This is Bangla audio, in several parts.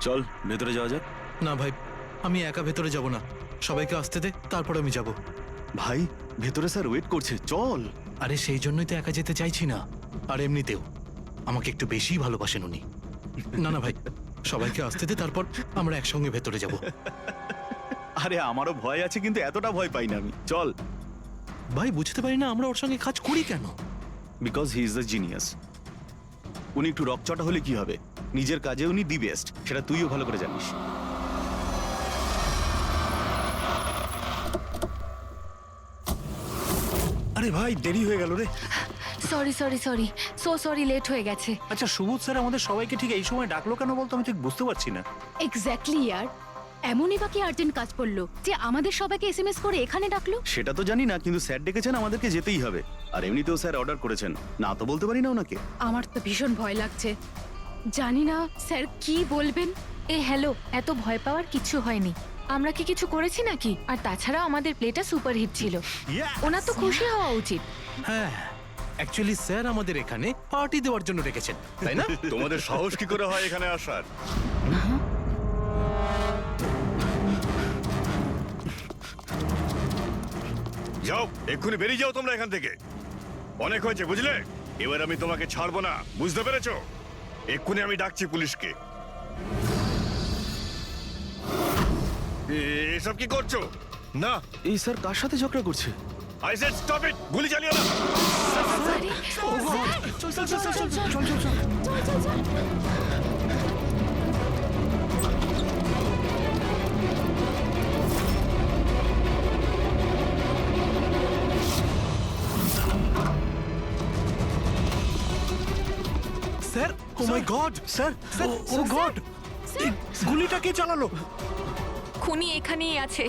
চল ভেতরে যাওয়া যাক। না ভাই, আমি একা ভেতরে যাব না, সবাইকে আসতে দে, তারপর আমি যাব। ভাই ভেতরে স্যার ওয়েট করছে, চল। আরে সেই জন্যই তো একা যেতে চাইছি না, আর এমনিতেও আমাকে একটু বেশি ভালোবাসেন উনি। না না ভাই, সবাইকে আসতে দে, তারপর আমরা একসঙ্গে ভেতরে যাব। আরে আমারও ভয় আছে, কিন্তু এতটা ভয় পাই না আমি, চল। ভাই বুঝতে পারি না আমরা ওর সঙ্গে কাজ করি কেন। Because he is the genius. উনি একটু রকচটা হলে কি হবে, নিজের কাজে উনি দি বেস্ট, সেটা তুইও ভালো করে জানিস। আরে ভাই দেরি হয়ে গেল রে। Sorry sorry sorry, sorry late হয়ে গেছে। আচ্ছা সুবোধ স্যার আমাদের সবাইকে ঠিক এই সময় ডাকলো কেন বলতো, আমি ঠিক বুঝতে পারছি না। এক্স্যাক্টলি ইয়ার, এমনই বা কি আর্জেন্ট কাজ পড়লো যে আমাদের সবাইকে এসএমএস করে এখানে ডাকলো? সেটা তো জানি না, কিন্তু স্যার ডেকেছেন, আমাদেরকে যেতেই হবে। আর এমনিতেও স্যার অর্ডার করেছেন, না তো বলতে পারি না ওনাকে। আমার তো ভীষণ ভয় লাগছে, জানি না স্যার কি বলবেন। এ হ্যালো, এত ভয় পাওয়ার কিছু হয়নি। আমরা কি কিছু করেছি নাকি? আর তাছাড়া আমাদের প্লেটা সুপারহিট ছিল, ওনার তো খুশি হওয়া উচিত। হ্যাঁ, অ্যাকচুয়ালি স্যার আমাদের এখানে পার্টি দেওয়ার জন্য রেখেছেন, তাই না? তোমাদের সাহস কি করে হয় এখানে আসার? যাও, এক্ষুনি বেরিয়ে যাও তোমরা এখান থেকে। অনেক হয়েছে বুঝলে, এবার আমি তোমাকে ছাড়বো না, বুঝতে পেরেছো? এক্ষুনি আমি ডাকছি পুলিশকে। এসব কি করছো? না, এই স্যার কার সাথে ঝগড়া করছে? আই সেড স্টপ ইট, গুলি চালিও না। স্যার, ও মাই গড স্যার স্যার, ও গড, গুলিটা কে চালালো? খুনি এখানেই আছে।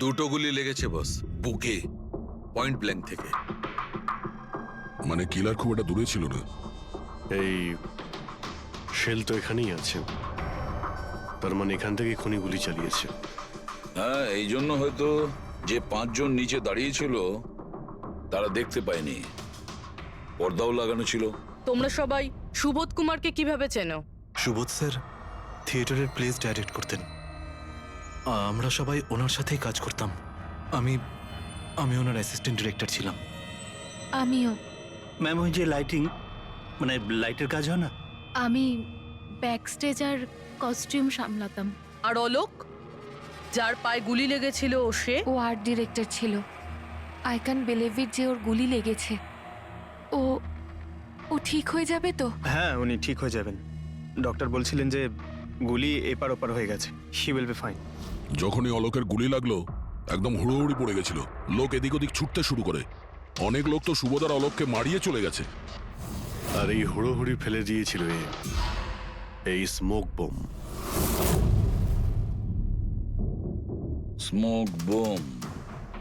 দুটো গুলি লেগেছে বস, বুকে, পয়েন্ট ব্ল্যাঙ্ক থেকে। মানে কিলার খুব একটা দূরে ছিল না। এই শেল তো এখানেই আছে, তার মানে এখান থেকে খুনি গুলি চালিয়েছে। হ্যাঁ, এই জন্য হয়তো যে 5 জন নিচে দাঁড়িয়েছিল তারা দেখতে পায়নি, পর্দাও লাগানো ছিল। তোমরা সবাই সুবোধ কুমারকে কিভাবে চেনো? সুবোধ স্যার থিয়েটারের প্লেস ডাইরেক্ট করতেন, আমরা সবাই ওনার সাথেই কাজ করতাম। আমি আমি ওনার অ্যাসিস্ট্যান্ট ডিরেক্টর ছিলাম। আমিও। ম্যাম ওই যে লাইটিং, মানে লাইটের কাজ হয় না? আমি ব্যাক স্টেজ আর কস্টিউম সামলাতাম। আর অলোক, যার পায়ে গুলি লেগেছিল, সে? ও আর্ট ডিরেক্টর ছিল। আই ক্যান বিলিভ ইট যে ওর গুলি লেগেছে। ও ও ঠিক হয়ে যাবে তো? হ্যাঁ উনি ঠিক হয়ে যাবেন, ডক্টর বলছিলেন যে গুলি এপার ওপার হয়ে গেছে, হি উইল বি ফাইন। যখনই অলোকের গুলি লাগলো একদম হুড়োহুড়ি পড়ে গেছিল, লোক এদিক ওদিক ছুটতে শুরু করে। অনেক লোক তো সুবোধ আর অলোককে মারিয়ে চলে গেছে। আর এই হুড়োহুড়ি ফেলে দিয়েছিল এই স্মোক বোম। Smoke bomb?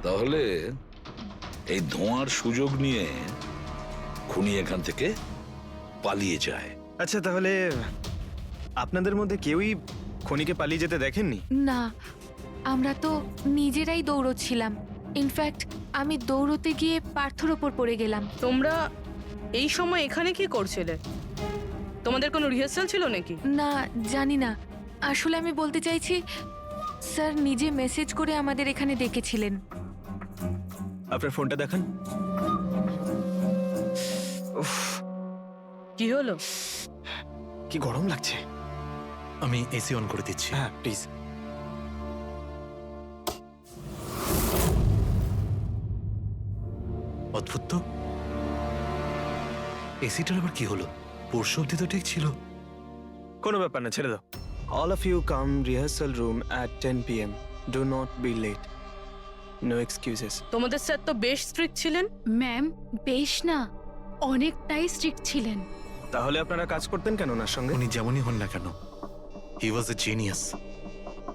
তাহলে এই ধোঁয়ার সুযোগ নিয়ে খুনি এখান থেকে পালিয়ে যায়। আচ্ছা তাহলে আপনাদের মধ্যে কেউই খনিকে পালিয়ে যেতে দেখেননি? না, আমরা তো নিজেরাই দৌড়চ্ছিলাম। ইনফ্যাক্ট আমি দৌড়তে গিয়ে পার্থর ওপর পড়ে গেলাম। তোমরা এই সময় এখানে কি করছিলে? তোমাদের কোনো রিহার্সাল ছিল নাকি? না, জানি না। আসলে আমি বলতে চাইছি, স্যার নিজে মেসেজ করে আমাদের এখানে ডেকেছিলেন। আপনার ফোনটা দেখান। কি হলো? কি গরম লাগছে। আমি এসি অন করে দিচ্ছি। হ্যাঁ প্লিজ। অদ্ভুত তো, এসিটার আবার কি হলো? পরশু অব্দি তো ঠিক ছিল। কোনো ব্যাপার না, ছেড়ে দাও। All of you come rehearsal room at 10 p.m. Do not be late. No excuses. তোমাদের স্যার তো বেশ স্ট্রিক্ট ছিলেন। ম্যাম বেশ না, অনেকটাই স্ট্রিক্ট ছিলেন। তাহলে আপনারা কাজ করতেন কেন ওনার সঙ্গে? উনি যেমনই হন না কেন, হি ওয়াজ এ জিনিয়াস,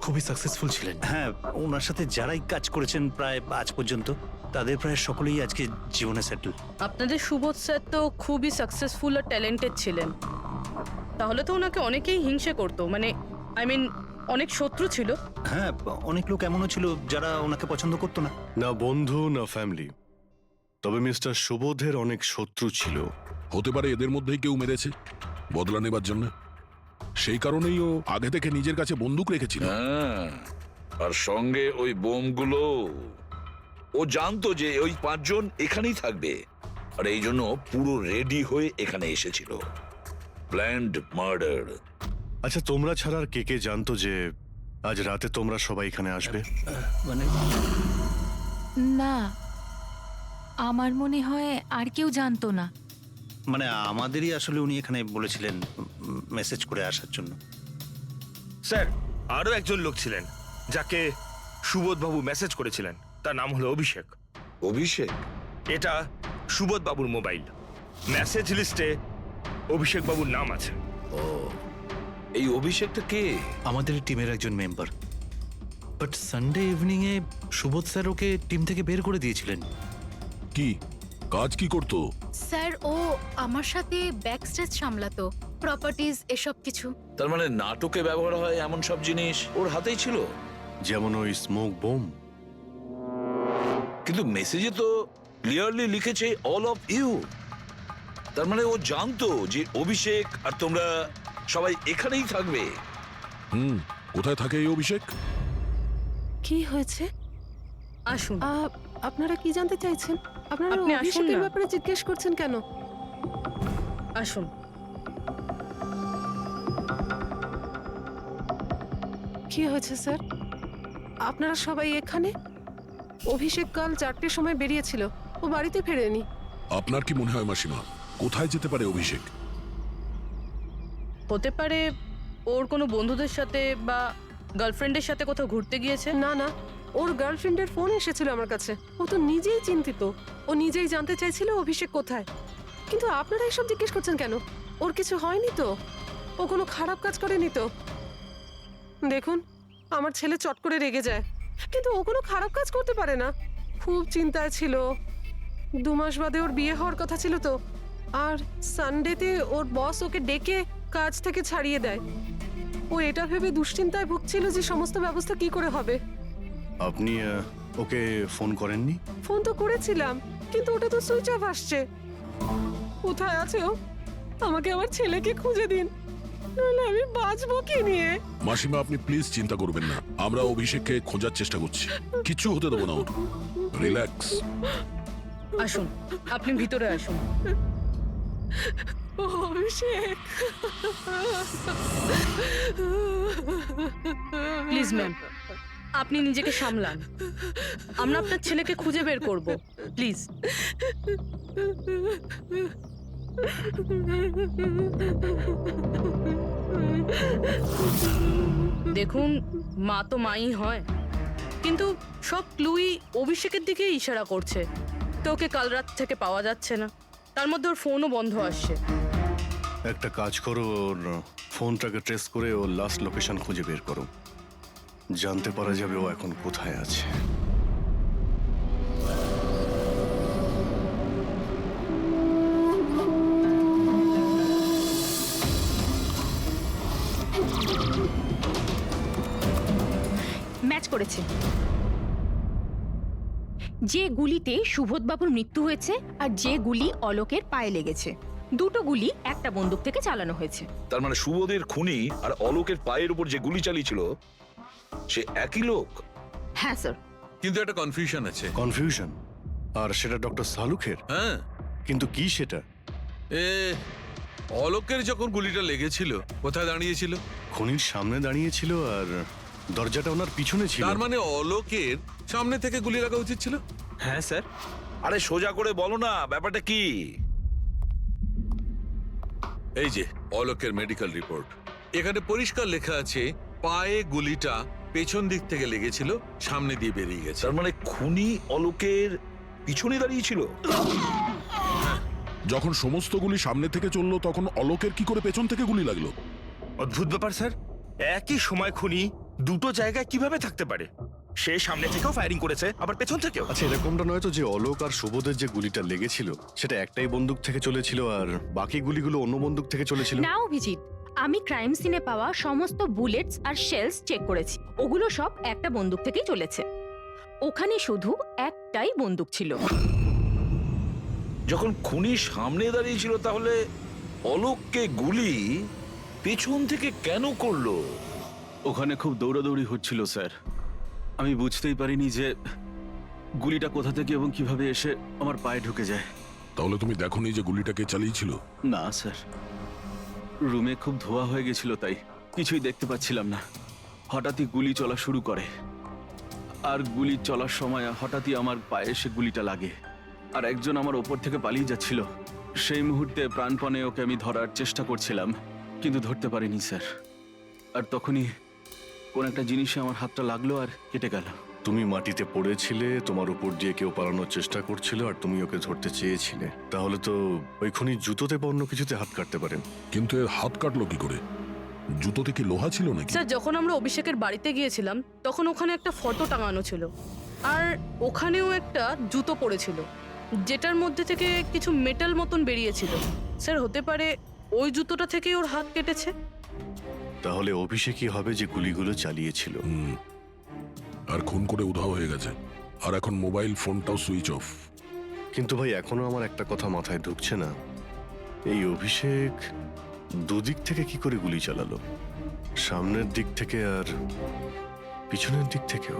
খুবই সাকসেসফুল ছিলেন। হ্যাঁ, ওনার সাথে যারাই কাজ করেছেন প্রায় আজ পর্যন্ত, তাদের প্রায় সকলেই আজকে জীবনে সেটেল। আপনাদের সুবোধ স্যার তো খুবই সাকসেসফুল আর ট্যালেন্টেড ছিলেন, তাহলে তো ওনাকে অনেকেই হিংসে করতো, মানে আই মিন অনেক শত্রু ছিল। হ্যাঁ, অনেক লোক এমনও ছিল যারা ওনাকে পছন্দ করতো না। না বন্ধু না ফ্যামিলি, তবে মিস্টার সুবোধের অনেক শত্রু ছিল। হতে পারে এদের মধ্যেই কেউ মেরেছে বদলা নেবার জন্য, সেই কারণেই ও আগে থেকে নিজের কাছে বন্দুক রেখেছিল। হ্যাঁ, আর সঙ্গে ওই বোমগুলো। ও জানতো যে ওই 5 জন এখানেই থাকবে, আর এই জন্য পুরো রেডি হয়ে এখানে এসেছিল। Planned murder. আচ্ছা, তোমরা ছাড়া আর কে কে জানতো যে আজ রাতে তোমরা সবাই এখানে আসবে? মানে না, আমার মনে হয় আর কেউ জানতো না। মানে আমাদেরই আসলে উনি এখানে বলেছিলেন মেসেজ করে আসার জন্য। স্যার, আরো একজন লোক ছিলেন যাকে সুবোধবাবু মেসেজ করেছিলেন, তার নাম হলো অভিষেক। অভিষেক? এটা সুবোধবাবুর মোবাইল, মেসেজ লিস্টে অভিষেক বাবুর নাম আছে। এই অভিষেকটা কে? আমাদের টিমের একজন member, but Sunday evening A Subodh sir okay team থেকে বের করে দিয়েছিলেন। কি কাজ কি করতো? স্যার ও আমার সাথে ব্যাক স্টেজ সামলাতো, প্রপার্টিজ এসব কিছু। তার মানে নাটকে ব্যবহার হয় এমন সব জিনিস ওর হাতেই ছিল। যেমন ওই স্মোক বোম। কিন্তু মেসেজে তো ক্লিয়ারলি লিখেছে অল অফ ইউ। তার মানে ও জানতো যে অভিষেক আর তোমরা সবাই এখানেই থাকবে। কোথায় থাকে এই অভিষেক? কি হয়েছে? আসুন। আপনারা কি জানতে চাইছেন? আপনারা আপনি আসুন অভিষেকের না। ব্যাপারে জিজ্ঞেস করছেন কেন? আসুন। কি হয়েছে স্যার? আপনারা সবাই এখানে? অভিষেক কাল 4টের সময় বেরিয়েছিল, ও বাড়িতে ফেরেনি। আপনার কি মনে হয় মাসিমা, কোথায় যেতে পারে অভিষেক? হতে পারে ওর কোনো বন্ধুদের সাথে বা গার্লফ্রেন্ডের সাথে কোথাও ঘুরতে গিয়েছে। না না, ওর গার্লফ্রেন্ডের ফোন এসেছিল আমার কাছে। ও তো নিজেই চিন্তিত, ও নিজেই জানতে চাইছিল অভিষেক কোথায়। কিন্তু আপনারা এসব জিজ্ঞেস করছেন কেন? ওর কিছু হয়নি তো? ও কোনো খারাপ কাজ করেনি তো? দেখুন, আমার ছেলে চট করে রেগে যায়, কিন্তু ও কোনো খারাপ কাজ করতে পারে না। খুব চিন্তায় ছিল, 2 মাস বাদে ওর বিয়ে হওয়ার কথা ছিল তো। আর সানডেতে ওর বস ওকে ডেকে কাজ থেকে ছাড়িয়ে দেয়। ও এটা ভেবে দুশ্চিন্তায় ভুগছিল যে সমস্ত ব্যবস্থা কি করে হবে। আপনি ওকে ফোন করেননি? ফোন তো করেছিলাম, কিন্তু ওটা তো সুইচ অফ আসছে। কোথায় আছে ও? আমাকে আমার ছেলেকে খুঁজে দিন, নাহলে আমি বাঁচবো কি নিয়ে? মাসিমা, আপনি প্লিজ চিন্তা করবেন না, আমরা অভিষেককে খোঁজার চেষ্টা করছি, কিচ্ছু হতে দেবো না ওর। রিল্যাক্স। আসুন, আপনি ভিতরে আসুন। অভিষেক, প্লিজ ম্যাম, আপনি নিজেকে সামলান। আমরা আপনার ছেলেকে খুঁজে বের করব, প্লিজ। দেখুন, মা তো মাই হয়, কিন্তু সব ক্লুই অভিষেকের দিকে ইশারা করছে। তো ওকে কাল রাত থেকে পাওয়া যাচ্ছে না, তার মধ্যে ওর ফোনও বন্ধ আসছে। একটা কাজ করো, ওর ফোনটাকে ট্রেস করে ওর লাস্ট লোকেশন খুঁজে বের করো, জানতে পারা যাবে ও এখন কোথায় আছে। ম্যাচ করেছে। যে গুলিতে সুবোধবাবুর মৃত্যু হয়েছে আর যে গুলি অলোকের পায়ে লেগেছে, দুটো গুলি একটা বন্দুক থেকে চালানো হয়েছে। তার মানে সুবোধের খুনি আর অলোকের পায়ের উপর যে গুলি চালিয়েছিল সে একই লোক। হ্যাঁ স্যার। কিন্তু একটা কনফিউশন আছে। কনফিউশন? আর সেটা ডক্টর সালুখের? হ্যাঁ। কিন্তু কি সেটা? অলোকের যখন গুলিটা লেগেছিল কোথায় দাঁড়িয়েছিল? খুনির সামনে দাঁড়িয়েছিল আর দরজাটা ওনার পিছনে ছিল। তার মানে অলোকের সামনে থেকে গুলি লাগা উচিত ছিল। হ্যাঁ স্যার। আরে সোজা করে বলো না, ব্যাপারটা কি? এই যে অলোকের মেডিকেল রিপোর্ট, এখানে পরিষ্কার লেখা আছে পায়ে গুলিটা পেছন দিক থেকে লেগেছিল, সামনে দিয়ে বেরিয়ে গেছে। তার মানে খুনি অলোকের পিছনে দাঁড়িয়েছিল। যখন সমস্ত গুলি সামনে থেকে চললো তখন অলোকের কি করে পেছন থেকে গুলি লাগলো? অদ্ভুত ব্যাপার স্যার, একই সময় খুনি দুটো জায়গায় কিভাবে থাকতে পারে? সে সামনে থেকেও ফায়ারিং করেছে, আবার পেছন থেকেও। আচ্ছা, এরকমটা নয় তো যে অলোক আর সুবোধের যে গুলিটা লেগেছিল সেটা একটাই বন্দুক থেকে চলেছিল আর বাকি গুলিগুলো অন্য বন্দুক থেকে চলেছিল? না অভিজিৎ, আমি ক্রাইম সিনে পাওয়া সমস্ত বুলেটস আর শেলস চেক করেছি, ওগুলো সব একটা বন্দুক থেকেই চলেছে। ওখানে শুধু একটাই বন্দুক ছিল। যখন খুনি সামনে দাঁড়িয়েছিল তাহলে অলোককে গুলি পেছন থেকে কেন করলো? ওখানে খুব দৌড়াদৌড়ি হচ্ছিল স্যার। আমি বুঝতেই পারিনি যে গুলিটা কোথা থেকে এবং কিভাবে এসে আমার পায়ে ঢুকে যায়। তাহলে তুমি দেখোনি যে গুলিটাকে চালিয়েছিল? না স্যার, রুমে খুব ধোয়া হয়ে গেছিল, তাই কিছুই দেখতে পাচ্ছিলাম না। হঠাৎই গুলি চলা শুরু করে, আর গুলি চলার সময় হঠাৎই আমার পায়ে এসে গুলিটা লাগে, আর একজন আমার ওপর থেকে পালিয়ে যাচ্ছিল। সেই মুহূর্তে প্রাণপণে ওকে আমি ধরার চেষ্টা করছিলাম, কিন্তু ধরতে পারিনি স্যার। আর তখনই কোন একটা জিনিসে আমার হাতটা লাগলো আর কেটে গেল। তুমি মাটিতে পড়েছিলে, তোমার উপর দিয়ে কেউ পালানোর চেষ্টা করছিল আর তুমি ওকে ধরতে চেয়েছিলে। তাহলে তো ওই খুনি জুতোতে বা অন্য কিছুতে হাত কাটতে পারেন। কিন্তু এর হাত কাটলো কি করে? জুতোতে কি লোহা ছিল নাকি? স্যার, যখন আমরা অভিষেকের বাড়িতে গিয়েছিলাম তখন ওখানে একটা ফটো টাঙানো ছিল, আর ওখানেও একটা জুতো পড়েছিল যেটার মধ্যে থেকে কিছু মেটাল মতন বেরিয়েছিল। স্যার, হতে পারে ওই জুতোটা থেকেই ওর হাত কেটেছে। তাহলে অভিষেকই হবে যে গুলিগুলো চালিয়েছিল। আর খুন করে উধাও হয়ে গেছে, আর এখন মোবাইল ফোনটাও সুইচ অফ। কিন্তু ভাই, এখনো আমার একটা কথা মাথায় ঢুকছে না, এই অভিষেক দুদিক থেকে কি করে গুলি চালালো? সামনের দিক থেকে আর পিছনের দিক থেকেও।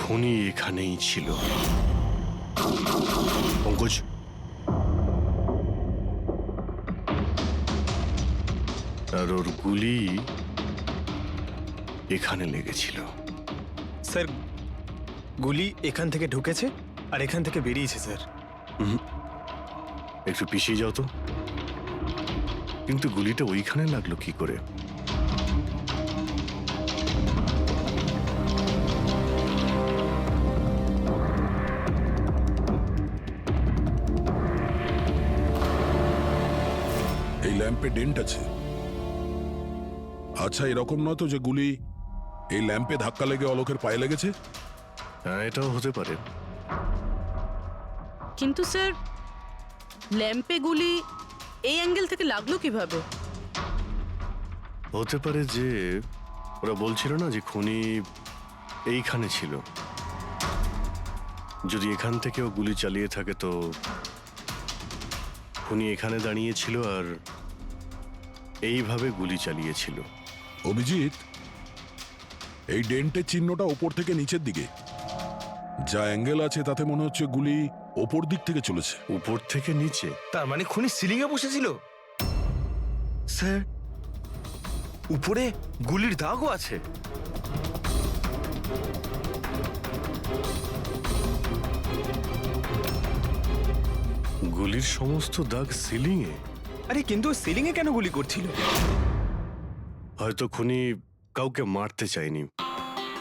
খুনি এখানেই ছিল। পঙ্কজ, আর ওর গুলি এখানে লেগেছিল। স্যার, গুলি এখান থেকে ঢুকেছে আর এখান থেকে বেরিয়েছে স্যার। একটু পিছিয়ে যাও তো। কিন্তু গুলিটা ওইখানে লাগলো কি করে? এই ল্যাম্পে ডেন্ট আছে। আচ্ছা, এরকম নয় তো যে গুলি এই ল্যাম্পে ধাক্কা লেগে অলোকের পায়ে লেগেছে? হ্যাঁ, এটাও হতে পারে। কিন্তু স্যার, ল্যাম্পে গুলি এই অ্যাঙ্গেল থেকে লাগলো কিভাবে? হতে পারে যে ওরা বলছিল না যে খুনি এইখানে ছিল। যদি এখান থেকেও গুলি চালিয়ে থাকে তো খুনি এখানে দাঁড়িয়েছিল আর এইভাবে গুলি চালিয়েছিল। অভিজিৎ, এই ডেন্টের চিহ্নটা ওপর থেকে নিচের দিকে, যা অ্যাঙ্গেল আছে তাতে মনে হচ্ছে গুলি ওপর দিক থেকে চলেছে। উপর থেকে নিচে? তার মানে খুনি সিলিং এ বসেছিল স্যার। উপরে গুলির দাগও আছে। গুলির সমস্ত দাগ সিলিং এ? আরে কিন্তু সিলিং এ কেন গুলি করছিল? হয়তো খুনি কাউকে মারতে চায়নি,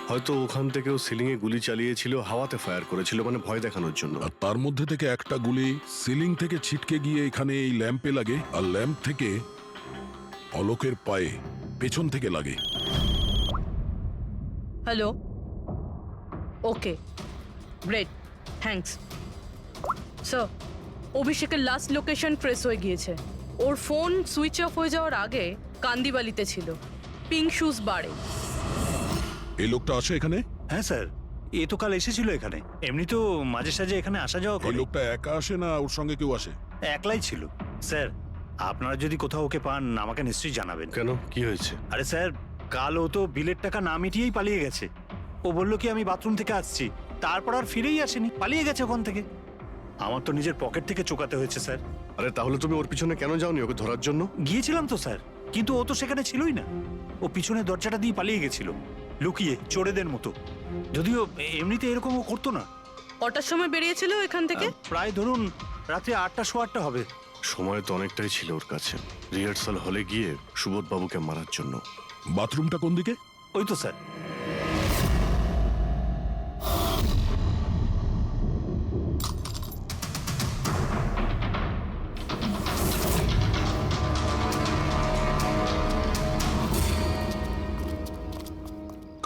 হয়তো ওখান থেকেও সিলিং এ গুলি চালিয়েছিল, হাওয়াতে ফায়ার করেছিল, মানে ভয় দেখানোর জন্য। আর তার মধ্যে থেকে একটা গুলি সিলিং থেকে ছিটকে গিয়ে এখানে এই ল্যাম্পে লাগে, আর ল্যাম্প থেকে অলোকের পায়ে পেছন থেকে লাগে। হ্যালো, ওকে, গ্রেট, থ্যাঙ্কস। স্যার, অভিষেকের লাস্ট লোকেশন ট্রেস হয়ে গিয়েছে। ওর ফোন সুইচ অফ হয়ে যাওয়ার আগে কান্দিবালিতে ছিল, পিঙ্ক শুজ বারে। এই লোকটা আসে এখানে? হ্যাঁ স্যার, এ তো কাল এসেছিল এখানে। এমনি তো মাঝে সাঝে এখানে আসা যাওয়া এই করে। লোকটা একা আসে না ওর সঙ্গে কেউ আসে? একলাই ছিল। স্যার, আপনারা যদি কোথাও ওকে পান আমাকে নিশ্চয়ই জানাবেন। কেন, কি হয়েছে? আরে স্যার, কাল ও তো বিলের টাকা না মিটিয়েই পালিয়ে গেছে। ও বলল কি আমি বাথরুম থেকে আসছি, তারপর আর ফিরেই আসেনি, পালিয়ে গেছে ওখান থেকে। আমার তো নিজের পকেট থেকে চোকাতে হয়েছে স্যার। আরে তাহলে তুমি ওর পিছনে কেন যাওনি ওকে ধরার জন্য? গিয়েছিলাম তো স্যার, কিন্তু ও তো সেখানে ছিলই না। ও পিছনে দরজাটা দিয়ে পালিয়ে গেছিল, লুকিয়ে চোরেদের মতো। যদিও এমনিতে এরকম ও করতো না। কটার সময় বেরিয়েছিল এখান থেকে? প্রায় ধরুন রাত্রে 8টা সোয়া 8টা হবে। সময় তো অনেকটাই ছিল ওর কাছে, রিহার্সাল হলে গিয়ে সুবোধ বাবুকে মারার জন্য। বাথরুমটা কোন দিকে? ওই তো স্যার।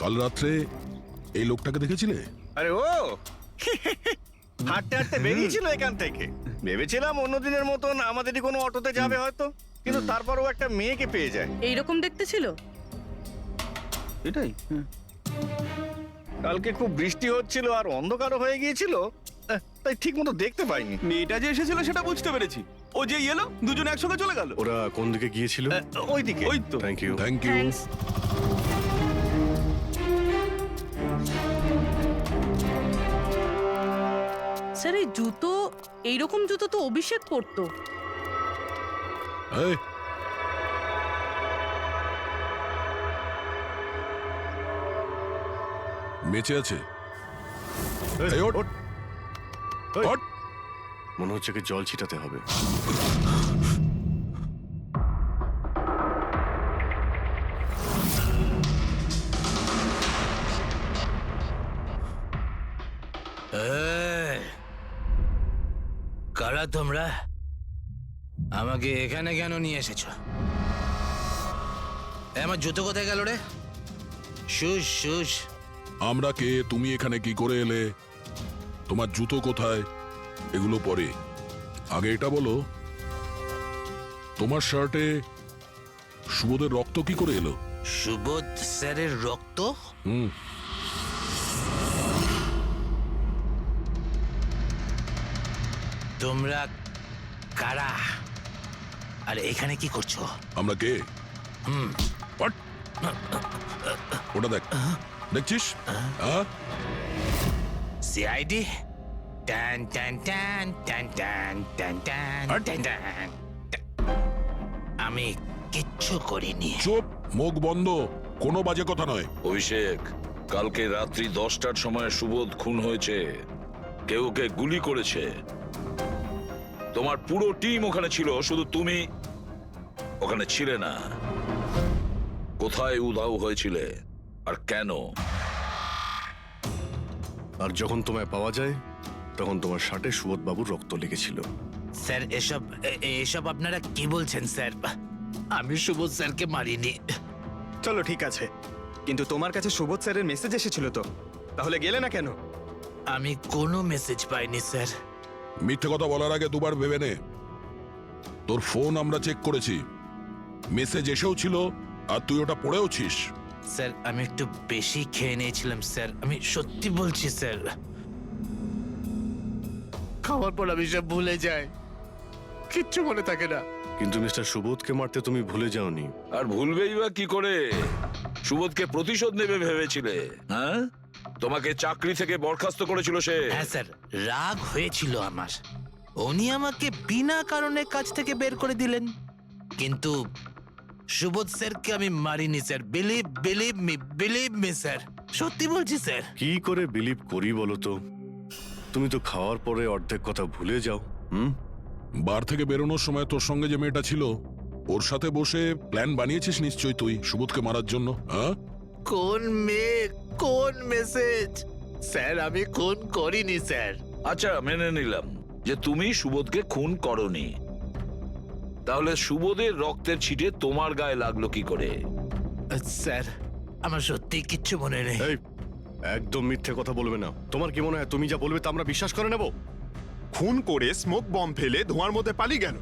কাল রাত্রে এই লোকটাকে দেখেছিলে? আরে ও হাঁটতে হাঁটতে বেরিয়েছিল এখান থেকে। ভেবেছিলাম অন্য দিনের মতন আমাদেরই কোনো অটোতে যাবে হয়তো, কিন্তু তারপরও একটা মেয়েকে পেয়ে যায়। এইরকম দেখতে ছিল? এটাই। কালকে খুব বৃষ্টি হচ্ছিল আর অন্ধকারও হয়ে গিয়েছিল, তাই ঠিক মতো দেখতে পাইনি। মেয়েটা যে এসেছিল সেটা বুঝতে পেরেছি। ও যে এলো দুজন একসঙ্গে চলে গেল। ওরা কোন দিকে গিয়েছিল? ওইদিকে। ওই তো। Thank you. Thank you. Thanks. Sir, এই জুতো, এইরকম জুতো তো অভিষেক পরতো। এই, বেঁচে আছে? এই, ওঠ। ওঠ। মনে হচ্ছে কি জল ছিটাতে হবে। কারা তোমরা? আমাকে এখানে কেন নিয়ে এসেছো? আমার জুতো কোথায় গেল রে? শুশ শুশ। আমরা কে, তুমি এখানে কি করে এলে, তোমার জুতো কোথায়, এগুলো পরে। আগে এটা বলো, তোমার শার্টে সুবোধের রক্ত কি করে এলো? সুবোধ স্যারের রক্ত? হুম। তোমরা কারা আর এখানে কি করছো? আমরা কে? What? ওটা দেখ, দেখছিস? সিআইডি? টান টান টান টান টান টান টান টান টান। আমি কিচ্ছু করিনি। চুপ, মুখ বন্ধ, কোনো বাজে কথা নয়। অভিষেক, কালকে রাত্রি 10টার সময় সুবোধ খুন হয়েছে। কেউ কে গুলি করেছে। তোমার পুরো টিম ওখানে ছিল, শুধু তুমি ওখানে ছিলে না। কোথায় উধাও হয়েছিলে আর কেন? আর যখন তোমায় পাওয়া যায় তখন তোমার শার্টে সুবোধ বাবুর রক্ত লেগেছিল। স্যার, এসব আপনারা কি বলছেন স্যার? আমি সুবোধ স্যারকে মারিনি। চলো ঠিক আছে, কিন্তু তোমার কাছে সুবোধ স্যারের মেসেজ এসেছিল তো, তাহলে গেলে না কেন? আমি কোনো মেসেজ পাইনি স্যার। মিথ্যে কথা বলার আগে দুবার ভেবে নে। তোর ফোন আমরা চেক করেছি, মেসেজ এসেও ছিল আর তুই ওটা পড়েওছিস। স্যার, আমি একটু বেশি খেয়ে নিয়েছিলাম স্যার, আমি সত্যি বলছি স্যার। খাওয়ার পর আমি সব ভুলে যাই, কিচ্ছু মনে থাকে না। কিন্তু মিস্টার সুবোধকে মারতে তুমি ভুলে যাওনি। আর ভুলবেই বা কি করে? সুবোধকে প্রতিশোধ নেবে ভেবেছিলে? হ্যাঁ, তোমাকে চাকরি থেকে বরখাস্ত করেছিল সে। হ্যাঁ স্যার, রাগ হয়েছিল আমার। উনি আমাকে বিনা কারণে কাজ থেকে বের করে দিলেন, কিন্তু সুবোধ স্যারকে আমি মারিনি স্যার। বিলিভ মি স্যার, সত্যি বলছি স্যার। কি করে বিলিভ করি বলো তো? তুমি তো খাওয়ার পরে অর্ধেক কথা ভুলে যাও। বার থেকে বেরোনোর সময় তোর সঙ্গে যে মেয়েটা ছিল ওর সাথে বসে প্ল্যান বানিয়েছিস নিশ্চয়ই তুই সুবোধকে মারার জন্য। হ্যাঁ, কোন মেয়ে, কোন মেসেজ? স্যার, আমি খুন করিনি স্যার। আচ্ছা, মেনে নিলাম যে তুমি সুবোধকে খুন করনি, তাহলে সুবোধের রক্তের ছিটে তোমার গায়ে লাগলো কি করে? স্যার, আমার সত্যি কিচ্ছু মনে নেই। একদম মিথ্যে কথা বলবে না। তোমার কি মনে হয় তুমি যা বলবে তা আমরা বিশ্বাস করে নেব? খুন করে স্মোক বম্ব ফেলে ধোঁয়ার মধ্যে পালিয়ে গেল,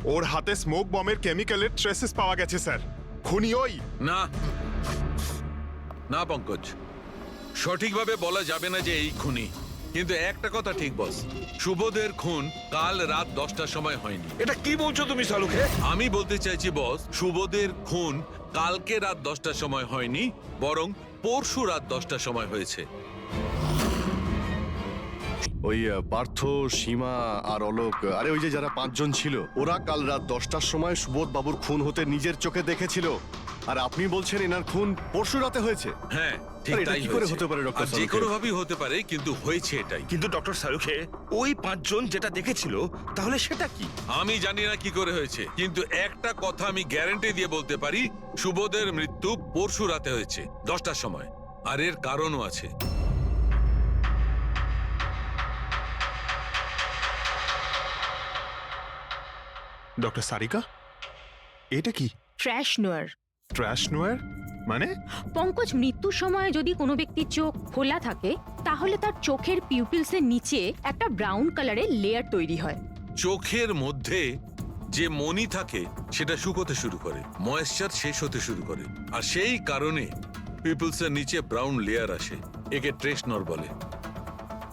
ওর হাতে স্মোক বমের কেমিক্যালের ট্রেসেস পাওয়া গেছে স্যার। খুনি ওই। না না পঙ্কজ, সঠিকভাবে বলা যাবে না যে এই খুনি, কিন্তু একটা কথা ঠিক বস, সুবোধের খুন কাল রাত 10টার সময় হয়নি। এটা কি বলছো তুমি সালুকে? আমি বলতে চাইছি বস, সুবোধের খুন কালকে রাত 10টার সময় হয়নি, বরং পরশু রাত 10টার সময় হয়েছে। ওই পার্থ, সীমা আর অলোক, আরে ওই যে যারা 5 জন ছিল, ওরা কাল রাত 10টার সময় সুবোধ বাবুর খুন হতে নিজের চোখে দেখেছিল। আর আপনি বলছেন এনার খুন পরশু রাতে হয়েছে? হ্যাঁ, ঠিক আরে এটা তাই কি করে হয়েছে। হতে পারে ডক্টর আর যে সালুখে? কোনো ভাবেই হতে পারে, কিন্তু হয়েছে এটাই। কিন্তু ডক্টর সালুখে, ওই 5 জন যেটা দেখেছিল তাহলে সেটা কি? আমি জানি না কি করে হয়েছে, কিন্তু একটা কথা আমি গ্যারান্টি দিয়ে বলতে পারি, সুবোধের মৃত্যু পরশু রাতে হয়েছে 10টার সময়। আর এর কারণও আছে। ডক্টর সারিকা, এটা কি? ট্র্যাশ নোয়ার। ট্র্যাশ নোয়ার মানে? পঙ্কজ, মৃত্যুর সময় যদি কোনো ব্যক্তির চোখ খোলা থাকে তাহলে তার চোখের পিউপিলসের নিচে একটা ব্রাউন কালারের লেয়ার তৈরি হয়। চোখের মধ্যে যে মনি থাকে সেটা শুকোতে শুরু করে, ময়েশ্চার শেষ হতে শুরু করে, আর সেই কারণে পিপলসের নিচে ব্রাউন লেয়ার আসে। একে ট্রেশনর বলে।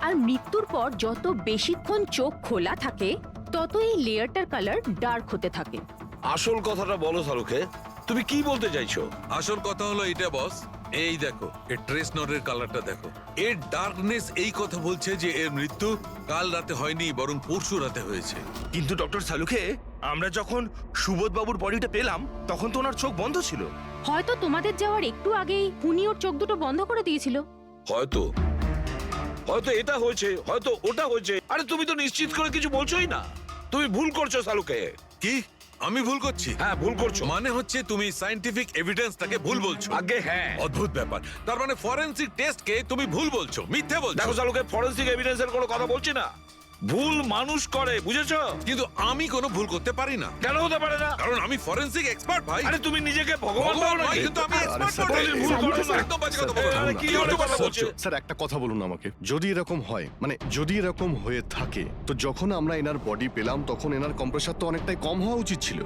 আর মৃত্যুর পর যত বেশিক্ষণ চোখ খোলা থাকে তত এই লেয়ারটার কালার ডার্ক হতে থাকে। আসল কথাটা বলো সালুকে, তুমি কি বলতে চাইছো? আসল কথা হলো এটা বস, এই দেখো, এর ট্রেশনরের কালারটা দেখো। এর ডার্কনেস এই কথা বলছে যে এর মৃত্যু কাল রাতে হয়নি, বরং পরশু রাতে হয়েছে। কিন্তু ডক্টর সালুখে, আমরা যখন সুবোধ বাবুর বডিটা পেলাম তখন তো ওনার চোখ বন্ধ ছিল। হয়তো তোমাদের যাওয়ার একটু আগেই খুনি ওর চোখ দুটো বন্ধ করে দিয়েছিল। হয়তো হয়তো এটা হয়েছে, হয়তো ওটা হয়েছে। আরে তুমি তো নিশ্চিত করে কিছু বলছোই না, তুমি ভুল করছো সালুকে। কি আমি ভুল করছি? হ্যাঁ, ভুল করছো। মানে হচ্ছে তুমি সায়েন্টিফিক এভিডেন্সটাকে ভুল বলছো। আগে হ্যাঁ, অদ্ভুত ব্যাপার। তার মানে ফরেনসিক টেস্টকে তুমি ভুল বলছো, মিথ্যে বলছো। দেখো সালুকে, ফরেনসিক এভিডেন্সের কোনো কথা বলছি না, ভুল মানুষ করে, বুঝেছো? কিন্তু আমি কোনো ভুল করতে পারি না। কেন হতে পারে না? কারণ আমি ফরেনসিক এক্সপার্ট ভাই। আরে তুমি নিজেকে ভগবান ভাবো নাকি? কিন্তু আমি এক্সপার্ট স্যার, নই। ভুল করো না। একদম বাজে কথা বলো না। আরে কি ধরনের কথা বলছো? স্যার একটা কথা বলুন আমাকে, যদি এরকম হয়, মানে যদি এরকম হয়ে থাকে, তো যখন আমরা এনার বডি পেলাম তখন এনার কম্প্রেসার তো অনেকটাই কম হওয়া উচিত ছিল।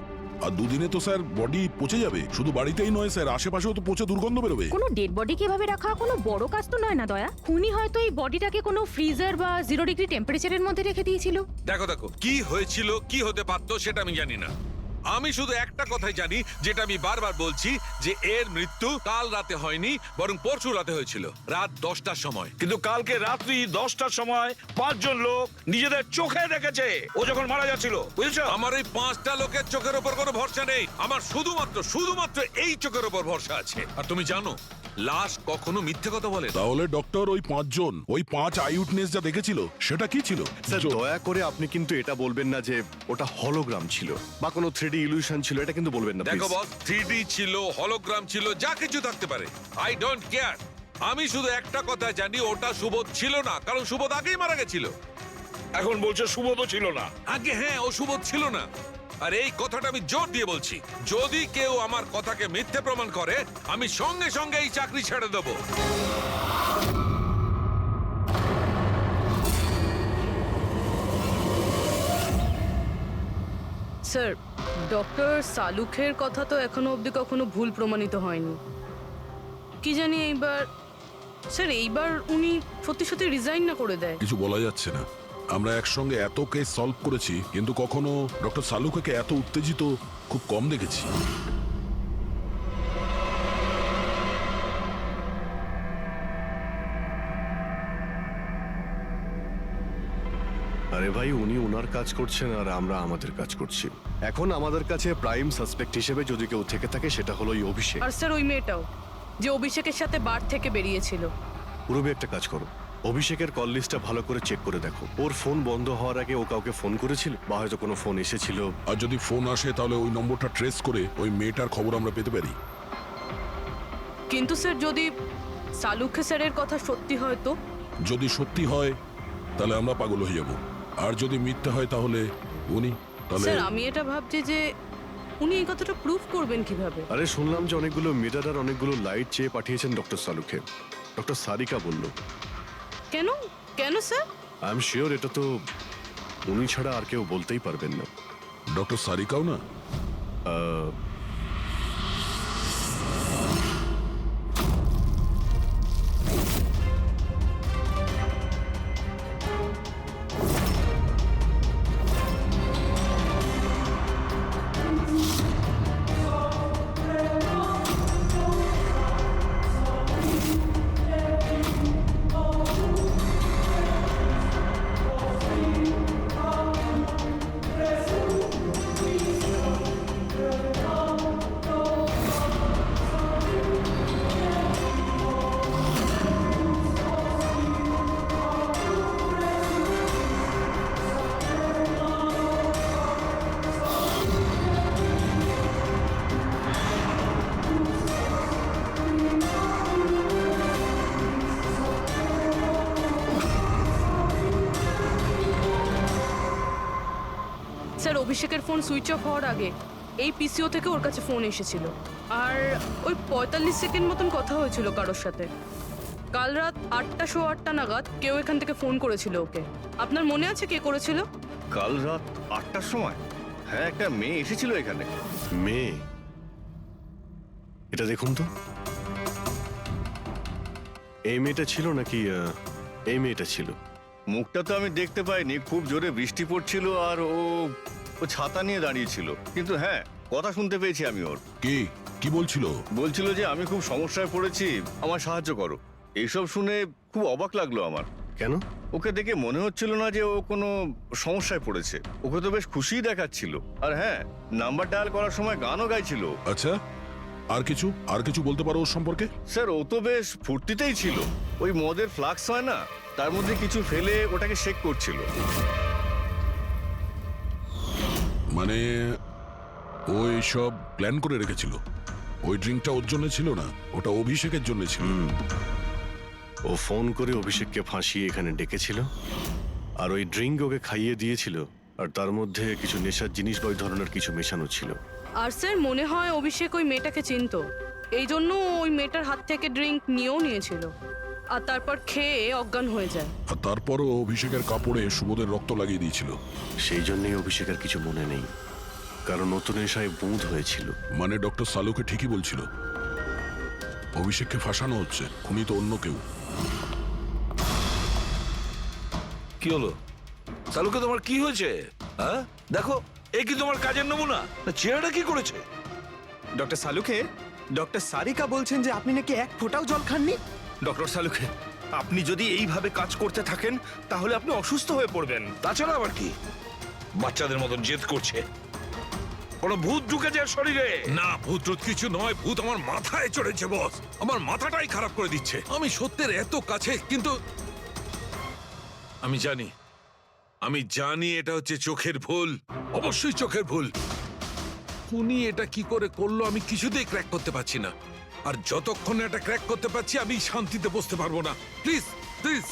আর দুদিনে তো স্যার বডি পচে যাবে। শুধু বাড়িতেই নয় স্যার, আশেপাশেও তো পচে দুর্গন্ধ বেরোবে। কোনো ডেড বডিকে এভাবে রাখা কোনো বড় কাজ তো নয় না দয়া। খুনি হয়তো এই বডিটাকে কোনো ফ্রিজার বা 0 ডিগ্রি টেম্পারেচারের মধ্যে রেখে দিয়েছিল। দেখো দেখো, কি হয়েছিল, কি হতে পারতো সেটা আমি জানি না। আমি শুধু একটা কথাই জানি, যেটা আমি বারবার বলছি, যে এর মৃত্যু কাল রাতে হয়নি, বরং পরশু রাতে হয়েছিল রাত 10টার সময়। কিন্তু কালকে রাত্রি 10টার সময় 5 জন লোক নিজেদের চোখে দেখেছে ও যখন মারা যাচ্ছিল, বুঝেছো? আমার এই 5টা লোকের চোখের উপর কোনো ভরসা নেই। আমার শুধুমাত্র এই চোখের উপর ভরসা আছে। আর তুমি জানো, লাশ কখনো মিথ্যে কথা বলে না। তাহলে ডক্টর, ওই 5 জন, ওই 5 আই উইটনেস যা দেখেছিল সেটা কি ছিল? স্যার দয়া করে আপনি কিন্তু এটা বলবেন না যে ওটা হলোগ্রাম ছিল বা কোনো 3D ইলিউশন ছিল, এটা কিন্তু বলবেন না দেখো please। বস, 3D ছিল, হলোগ্রাম ছিল, যা কিছু থাকতে পারে, আই ডোন্ট কেয়ার। আমি শুধু একটা কথা জানি, ওটা সুবোধ ছিল না, কারণ সুবোধ আগেই মারা গেছিল। এখন বলছো সুবোধও ছিল না? আগে হ্যাঁ, ও সুবোধ ছিল না। আর এই কথাটা আমি জোর দিয়ে বলছি, যদি কেউ আমার কথাকে মিথ্যে প্রমাণ করে, আমি সঙ্গে সঙ্গে এই চাকরি ছেড়ে দেবো। স্যার, ডক্টর সালুখের কথা তো এখনো অবধি কখনো ভুল প্রমাণিত হয়নি। কি জানি এইবার উনি সত্যি সত্যি রিজাইন না করে দেয়। কিছু বলা যাচ্ছে না। আমরা একসঙ্গে এত কেস সলভ করেছি, কিন্তু কখনো ডক্টর সালুকে এত উত্তেজিত খুব কম দেখেছি। আরে ভাই, উনি ওনার কাজ করছেন আর আমরা আমাদের কাজ করছি। এখন আমাদের কাছে প্রাইম সাসপেক্ট হিসেবে যদি কেউ থেকে থাকে সেটা হলো এই অভিষেক। আর স্যার ওই মেয়েটাও, যে অভিষেকের সাথে বার থেকে বেরিয়েছিল। পুরবি একটা কাজ করো, অভিষেকের কল লিস্টটা ভালো করে চেক করে দেখো। ওর ফোন বন্ধ হওয়ার আগে ও কাউকে ফোন করেছিল বা হয়তো কোনো ফোন এসেছিল। আর যদি ফোন আসে তাহলে ওই নম্বরটা ট্রেস করে ওই মেয়েটার খবর আমরা পেতে পারি। কিন্তু স্যার, যদি সালুখে স্যারের কথা সত্যি হয় তো? যদি সত্যি হয় তাহলে আমরা পাগল হয়ে যাব, আর যদি মিথ্যা হয় তাহলে উনি, তাহলে স্যার আমি এটা ভাবছি যে উনি এই কথাটা প্রুফ করবেন কিভাবে? আরে শুনলাম যে অনেকগুলো মিটার আর অনেকগুলো লাইট চেয়ে পাঠিয়েছেন ডক্টর সালুকে। ডক্টর সারিকা বলল। কেন কেন স্যার? আই এম শিওর এটা তো উনি ছাড়া আর কেউ বলতেই পারবেন না। ডক্টর সারিকাও না? স্যার অভিষেকের ফোন সুইচ অফ হওয়ার আগে এই পিসিও থেকে ওর কাছে ফোন এসেছিল আর ওই 45 সেকেন্ড মতন কথা হয়েছিল কারোর সাথে। কাল রাত 8:08 নাগাদ কেউ এখান থেকে ফোন করেছিল ওকে। আপনার মনে আছে কে করেছিল? কাল রাত 8টার সময়? হ্যাঁ, একটা মেয়ে এসেছিল এখানে। মেয়ে? এটা দেখুন তো, এই মেয়েটা ছিল নাকি এই মেয়েটা ছিল? মুখটা তো আমি দেখতে পাইনি, খুব জোরে বৃষ্টি পড়ছিল আর ও ছাতা নিয়ে দাঁড়িয়েছিল, কিন্তু হ্যাঁ কথা শুনতে পেয়েছি আমি ওর। কি বলছিল? বলছিল যে আমি খুব সমস্যায় পড়েছি, আমার সাহায্য করো। এইসব শুনে খুব অবাক লাগলো আমার। কেন? ওকে দেখে মনে হচ্ছিল না যে ও কোনো সমস্যায় পড়েছে, ওকে তো বেশ খুশিই দেখাচ্ছিল। আর হ্যাঁ, নাম্বার ডায়াল করার সময় গানও গাইছিল। আচ্ছা, আর কিছু বলতে পারো ওর সম্পর্কে? স্যার ও তো বেশ ফুর্তিতেই ছিল, ওই মদের ফ্লাক্স হয় না, তার মধ্যে কিছু ফেলে ওটাকে শেক করছিল। মানে ও এইসব প্ল্যান করে রেখেছিল? ওই ড্রিঙ্কটা ওর জন্য ছিল না, ওটা অভিষেকের জন্য ছিল। ও ফোন করে অভিষেককে ফাঁসিয়ে এখানে ডেকেছিল, আর ওই ড্রিঙ্ক ওকে খাইয়ে দিয়েছিল, আর তার মধ্যে কিছু নেশার জিনিস বা ওই ধরনের কিছু মেশানো ছিল। আর স্যার মনে হয় অভিষেক ওই মেয়েটাকে চিনতো, এই জন্য ওই মেয়েটার হাত থেকে ড্রিঙ্ক নিয়েও নিয়েছিল আর তারপর খেয়ে অজ্ঞান হয়ে যায়। আর তারপরও অভিষেকের কাপড়ে সুবোধের রক্ত লাগিয়ে দিয়েছিল। সেই জন্যই অভিষেকের কিছু মনে নেই, কারণ নতুন নেশায় বুঁদ হয়েছিল। মানে ডক্টর সালুকে ঠিকই বলছিল, অভিষেককে ফাঁসানো হচ্ছে, খুনি তো অন্য কেউ। কি হলো সালুকে, তোমার কি হয়েছে? হ্যাঁ দেখো, এ কি তোমার কাজের নমুনা? চেহারাটা কি করেছে? ডক্টর সালুকে, ডক্টর সারিকা বলছেন যে আপনি নাকি এক ফোঁটাও জল খাননি। ডক্টর সালুকে, আপনি যদি এইভাবে কাজ করতে থাকেন তাহলে আপনি অসুস্থ হয়ে পড়বেন। তাছাড়া আবার কি বাচ্চাদের মতন জেদ করছে? কোনো ভূত ঢুকেছে শরীরে? না, ভূত টুত কিছু নয়, ভূত আমার মাথায় চড়েছে বস, আমার মাথাটাই খারাপ করে দিচ্ছে। আমি সত্যের এত কাছে, কিন্তু আমি জানি এটা হচ্ছে চোখের ভুল, অবশ্যই চোখের ভুল। উনি এটা কি করে করলো আমি কিছুতেই ক্র্যাক করতে পারছি না, আর যতক্ষণ এটা ক্র্যাক করতে পারছি আমি শান্তিতে বসতে পারবো না। Please please.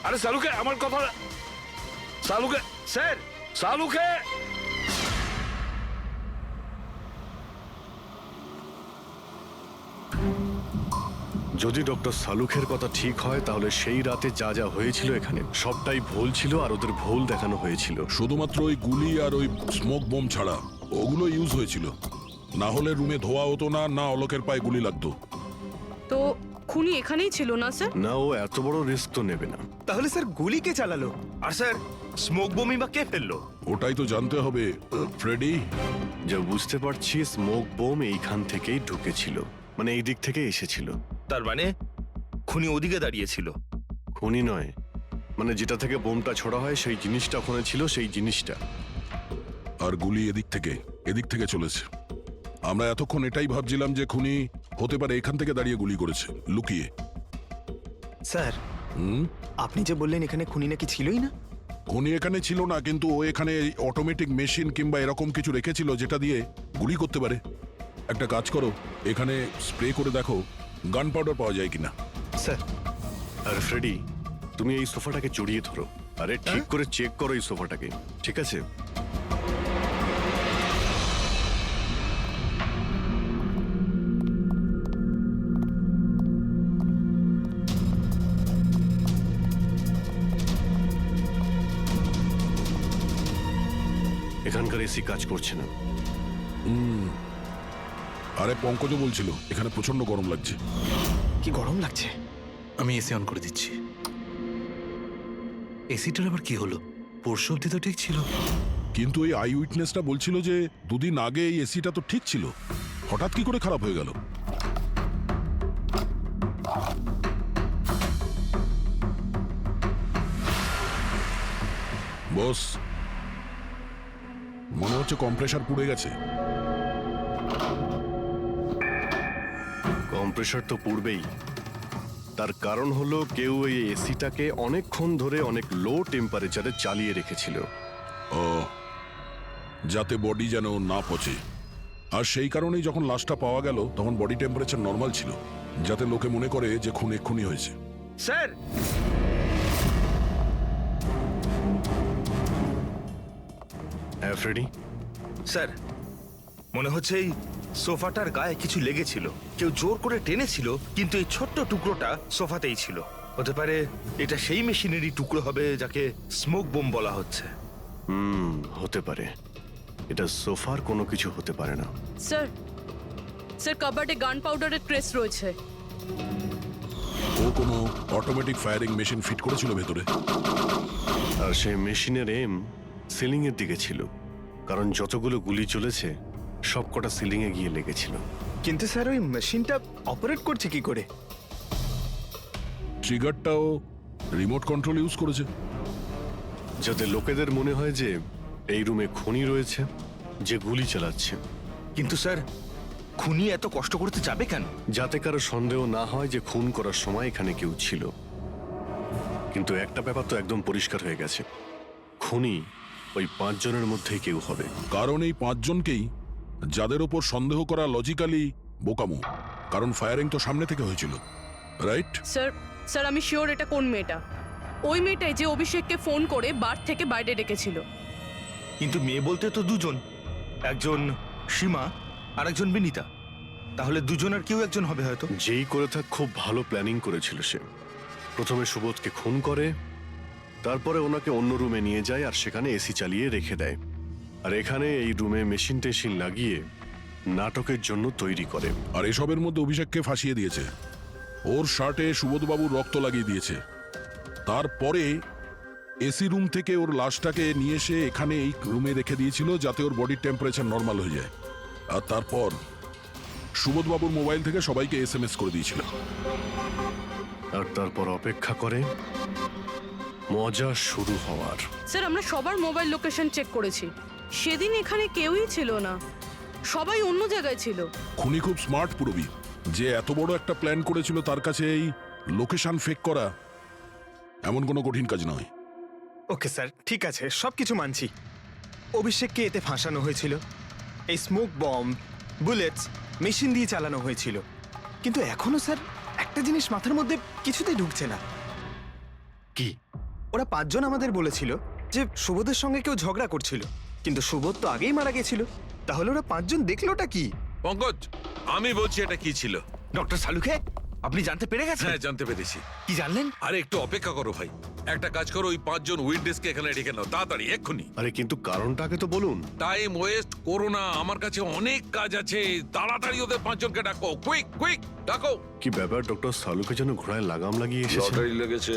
আরে সালুকে, আমার কথা, সালুকে স্যার, সালুকে। যদি ডক্টর সালুখের কথা ঠিক হয়, তাহলে সেই রাতে যা যা হয়েছিল এখানে সবটাই ভুল ছিল, আর ওদের ভুল দেখানো হয়েছিল। শুধুমাত্র ওই গুলি আর ওই স্মোক বোম ছাড়া ওগুলো ইউজ হয়েছিল, না হলে রুমে ধোয়া হতো না, না অলোকের পায়ে গুলি লাগতো। তো খুনি এখানেই ছিল না স্যার? না, ও এত বড় রিস্ক তো নেবে না। তাহলে স্যার গুলি কে চালালো? আর স্যার স্মোক বোমই বা কে ফেললো? ওটাই তো জানতে হবে ফ্রেডি। যা বুঝতে পারছি, স্মোক বোম এইখান থেকেই ঢুকেছিল, মানে এই দিক থেকে এসেছিল। তার মানে খুনি ওদিকে দাঁড়িয়েছিল? খুনি নয়, মানে যেটা থেকে বোমটা ছোড়া হয় সেই জিনিসটা ওখানে ছিল, সেই জিনিসটা। আর গুলি এদিক থেকে চলেছে। আমরা এতক্ষণ এটাই ভাবছিলাম যে খুনি হতে পারে এখান থেকে দাঁড়িয়ে গুলি করেছে, লুকিয়ে। স্যার আপনি যে বললেন এখানে খুনি নাকি ছিলই না? খুনি এখানে ছিল না, কিন্তু ও এখানে অটোমেটিক মেশিন কিংবা এরকম কিছু রেখেছিল যেটা দিয়ে গুলি করতে পারে। একটা কাজ করো, এখানে স্প্রে করে দেখো গান পাউডার পাওয়া যায় কিনা। স্যার। আর ফ্রেডি, তুমি এই সোফাটাকে জড়িয়ে ধরো, আরে ঠিক করে চেক করো এই সোফাটাকে, ঠিক আছে? এখানে এখানকার এসি কাজ করছে না। আরে পঙ্কজও বলছিল এখানে প্রচন্ড গরম লাগছে। কি গরম লাগছে? আমি এসি অন করে দিচ্ছি। এসিটার আবার কি হলো? পরশু অব্দি তো ঠিক ছিল। কিন্তু এই আই উইটনেসটা বলছিল যে দুদিন আগে এই এসিটা তো ঠিক ছিল, হঠাৎ কি করে খারাপ হয়ে গেল? বস, মনে হচ্ছে কম্প্রেসার পুড়ে গেছে। কম্প্রেসার তো পূর্বেই। তার কারণ হলো কেউ এই এসিটাকে অনেকক্ষণ ধরে অনেক লো টেম্পারেচারে চালিয়ে রেখেছিল। ও, যাতে বডি যেন না পচে। আর সেই কারণেই যখন লাশটা পাওয়া গেল তখন বডি টেম্পারেচার নর্মাল ছিল, যাতে লোকে মনে করে যে খুন এক্ষুনি হয়েছে। স্যার, হ্যাঁ ফ্রেডি? স্যার, মনে হচ্ছে এই সোফাটার গায়ে কিছু লেগেছিল, কেউ জোর করে টেনেছিল, কিন্তু এই ছোট্ট টুকরোটা সোফাতেই ছিল। হতে পারে এটা সেই মেশিনেরই টুকরো হবে যাকে স্মোক বোম বলা হচ্ছে। হতে পারে। এটা সোফার কোনো কিছু হতে পারে না। স্যার, স্যার কাবার্ডে গান পাউডারের ট্রেস রয়েছে। ও কোনো অটোমেটিক ফায়ারিং মেশিন ফিট করেছিল ভেতরে। আর সেই মেশিনের এম সিলিং এর দিকে ছিল, কারণ যতগুলো গুলি চলেছে সবকটা সিলিং এ গিয়ে লেগেছিল। কিন্তু স্যার ওই মেশিনটা অপারেট করছে কি করে? ট্রিগারটাও রিমোট কন্ট্রোল ইউজ করেছে, যাতে লোকেদের মনে হয় যে এই রুমে খুনি রয়েছে যে গুলি চালাচ্ছে। কিন্তু স্যার, খুনি এত কষ্ট করতে যাবে কেন? যাতে কারো সন্দেহ না হয় যে খুন করার সময় এখানে কেউ ছিল। কিন্তু একটা ব্যাপার তো একদম পরিষ্কার হয়ে গেছে, খুনি ওই 5 জনের মধ্যেই কেউ হবে। কারণ এই 5 জনকেই যাদের ওপর সন্দেহ করা লজিক্যালি বোকামো, কারণ ফায়ারিং তো সামনে থেকে হয়েছিল, রাইট? স্যার, স্যার আমি শিওর এটা কোন মেয়েটা। ওই মেয়েটাই যে অভিষেককে ফোন করে বার থেকে বাইরে ডেকেছিল। কিন্তু মেয়ে বলতে তো দুজন, একজন সীমা আর একজন বিনীতা। তাহলে দুজনের কেউ একজন হবে হয়তো। যেই করে থাক খুব ভালো প্ল্যানিং করেছিল সে। প্রথমে সুবোধকে খুন করে, তারপরে ওনাকে অন্য রুমে নিয়ে যায় আর সেখানে এসি চালিয়ে রেখে দেয়। আর এখানে এই রুমে মেশিন টেশিন লাগিয়ে নাটকের জন্য তৈরি করে। আর এসবের মধ্যে অভিষেককে ফাঁসিয়ে দিয়েছে, ওর শার্টে সুবোধবাবুর রক্ত লাগিয়ে দিয়েছে। তারপরে এসি রুম থেকে ওর লাশটাকে নিয়ে এসে এখানে এই রুমে রেখে দিয়েছিল যাতে ওর বডির টেম্পারেচার নর্মাল হয়ে যায়। আর তারপর সুবোধবাবুর মোবাইল থেকে সবাইকে SMS করে দিয়েছিল। আর তারপর অপেক্ষা করে মজা শুরু হওয়ার। স্যার আমরা সবার মোবাইল লোকেশন চেক করেছি, সেদিন এখানে কেউই ছিল না, সবাই অন্য জায়গায় ছিল। খুনি খুব স্মার্ট পুরবি, যে এত বড় একটা প্ল্যান করেছিল তার কাছে এই লোকেশন ফেক করা এমন কোনো কঠিন কাজ নয়। ওকে স্যার, ঠিক আছে, সবকিছু মানছি। অভিষেককে এতে ফাঁসানো হয়েছিল, এই স্মোক বম, বুলেটস মেশিন দিয়ে চালানো হয়েছিল। কিন্তু এখনো স্যার একটা জিনিস মাথার মধ্যে কিছুতেই ঢুকছে না। কি? ওরা 5 জন আমাদের বলেছিল যে সুবোধের সঙ্গে কেউ ঝগড়া করছিল, কিন্তু সুবোধ তো আগেই মারা গেছিল। তাহলে ওরা 5 জন দেখলোটা কি? পঙ্কজ, আমি বলছি এটা কি ছিল। ডক্টর সালুকে, আপনি জানতে পেরে গেছেন? হ্যাঁ, জানতে পেরেছি। কি জানলেন? আরে একটু অপেক্ষা করো ভাই, একটা কাজ করো, ওই 5 জন উইটনেসকে এখানে ডেকে নাও তাড়াতাড়ি, এক্ষুনি। আরে কিন্তু কারণটাকে তো বলুন। টাইম ওয়েস্ট করো না, আমার কাছে অনেক কাজ আছে। তাড়াতাড়ি ওদের 5 জনকে ডাকো, কুইক কুইক ডাকো। কি ব্যাপার, ডক্টর সালুকে যেন ঘোড়ায় লাগাম লাগিয়ে এসেছে। লটারি লেগেছে।